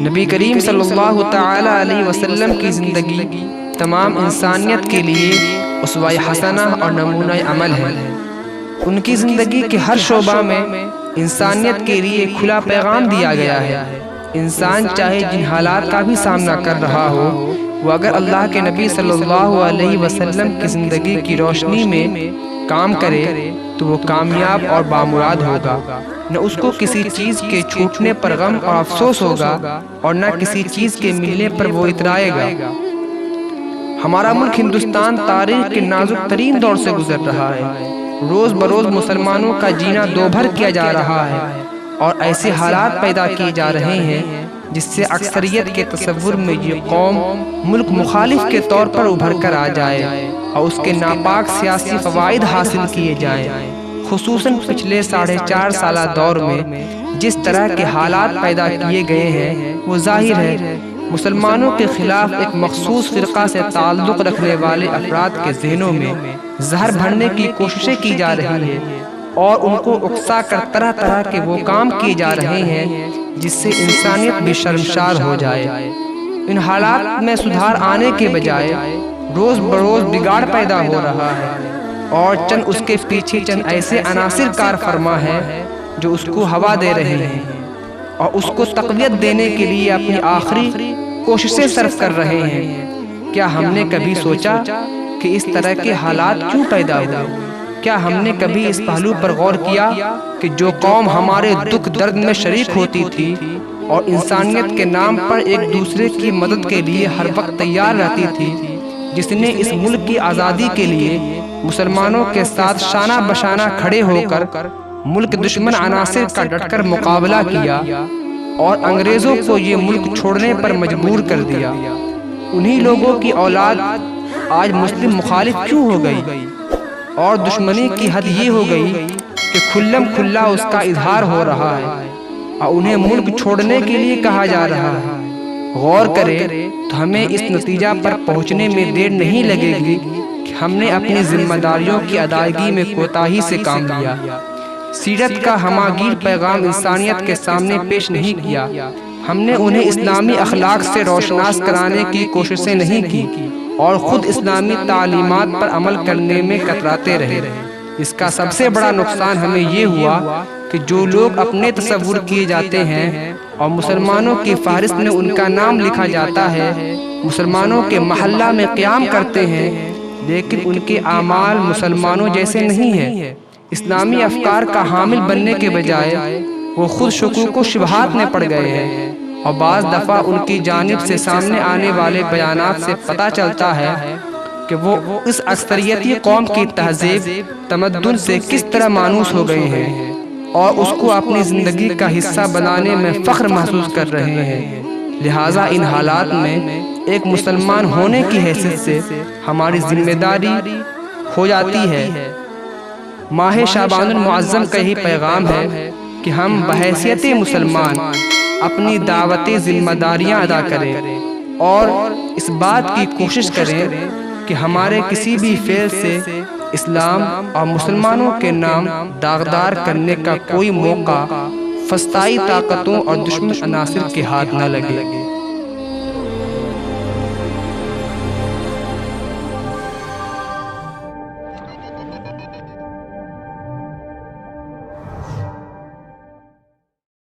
نبی کریم صلی اللہ تعالی علیہ وسلم کی زندگی تمام انسانیت کے لیے اسوہ حسنہ اور نمونہ عمل ہے۔ ان کی زندگی کے ہر شعبہ میں انسانیت کے لیے کھلا پیغام دیا گیا ہے۔ انسان چاہے جن حالات کا بھی سامنا کر رہا ہو، وہ اگر اللہ کے نبی صلی اللہ علیہ وسلم کی زندگی کی روشنی میں کام کرے تو وہ کامیاب اور بامراد ہوگا۔ نہ اس کو کسی چیز کے چھوٹنے پر غم اور افسوس ہوگا اور نہ کسی چیز کے ملنے پر وہ اترائے گا۔ ہمارا ملک ہندوستان تاریخ کے نازک ترین دور سے گزر رہا ہے۔ روز بروز مسلمانوں کا جینا دوبھر کیا جا رہا ہے اور ایسے حالات پیدا کیے جا رہے ہیں جس سے اکثریت کے تصور میں یہ قوم ملک مخالف کے طور پر ابھر کر آ جائے اور اس کے ناپاک سیاسی فوائد حاصل کیے جائیں۔ خصوصاً پچھلے 4.5 سالہ دور میں جس طرح کے حالات پیدا کیے گئے ہیں وہ ظاہر ہے مسلمانوں کے خلاف ایک مخصوص فرقہ سے تعلق رکھنے والے افراد کے ذہنوں میں زہر بھرنے کی کوششیں کی جا رہی ہیں اور ان کو اکسا کر طرح طرح کے وہ کام کیے جا رہے ہیں جس سے انسانیت بھی شرمسار ہو جائے۔ ان حالات میں سدھار آنے کے بجائے روز بروز بگاڑ پیدا ہو رہا ہے اور چند اس کے پیچھے چند ایسے عناصر کار فرما ہے جو اس کو ہوا دے رہے ہیں اور اس کو تقویت دینے کے لیے اپنی آخری کوششیں صرف کر رہے ہیں۔ کیا ہم نے کبھی سوچا کہ اس طرح کے حالات کیوں پیدا ہوئے؟ کیا ہم نے کبھی اس پہلو پر غور کیا کہ جو قوم ہمارے دکھ درد میں شریک ہوتی تھی اور انسانیت کے نام پر ایک دوسرے کی مدد کے لیے ہر وقت تیار رہتی تھی، جس نے اس ملک کی آزادی کے لیے مسلمانوں کے ساتھ شانہ بشانہ کھڑے ہو کر ملک دشمن عناصر کا ڈٹ کر مقابلہ کیا اور انگریزوں کو یہ ملک چھوڑنے پر مجبور کر دیا، انہی لوگوں کی اولاد آج مسلم مخالف کیوں ہو گئی اور دشمنی کی حد یہ ہو گئی کہ کھلم کھلا اس کا اظہار ہو رہا ہے اور انہیں ملک چھوڑنے کے لیے کہا جا رہا ہے؟ غور کرے تو ہمیں اس نتیجہ پر پہنچنے میں دیر نہیں لگے گی کہ ہم نے اپنی ذمہ داریوں کی ادائیگی میں کوتاہی سے کام لیا، سیرت کا ہماگیر پیغام انسانیت کے سامنے پیش نہیں کیا، ہم نے انہیں اسلامی اخلاق سے روشناس کرانے کی کوششیں نہیں کی اور خود اسلامی تعلیمات پر عمل کرنے میں کتراتے رہے۔ اس کا سب سے بڑا نقصان ہمیں یہ ہوا کہ جو لوگ اپنے تصور کیے جاتے ہیں اور مسلمانوں کی فہرست میں ان کا نام لکھا جاتا ہے، مسلمانوں کے محلہ میں قیام کرتے ہیں، لیکن ان کے اعمال مسلمانوں جیسے نہیں ہیں۔ اسلامی افکار کا حامل بننے کے بجائے وہ خود شکوک و شبہات میں پڑ گئے ہیں اور بعض دفعہ ان کی جانب سے سامنے آنے والے بیانات سے پتہ چلتا ہے کہ وہ اس اکثریتی قوم کی تہذیب تمدن سے کس طرح مانوس ہو گئے ہیں اور اس کو اپنی زندگی کا حصہ بنانے میں فخر محسوس کر رہے ہیں۔ لہٰذا ان حالات میں ایک مسلمان ہونے کی حیثیت سے ہماری ذمہ داری ہو جاتی ہے۔ ماہ شعبان المعظم کا ہی پیغام ہے کہ ہم بحیثیت مسلمان اپنی دعوتی ذمہ داریاں ادا کریں اور اس بات کی کوشش کریں کہ ہمارے کسی بھی فعل سے اسلام اور مسلمانوں کے نام داغدار کرنے کا کوئی موقع فسطائی طاقتوں اور دشمن عناصر کے ہاتھ نہ لگے۔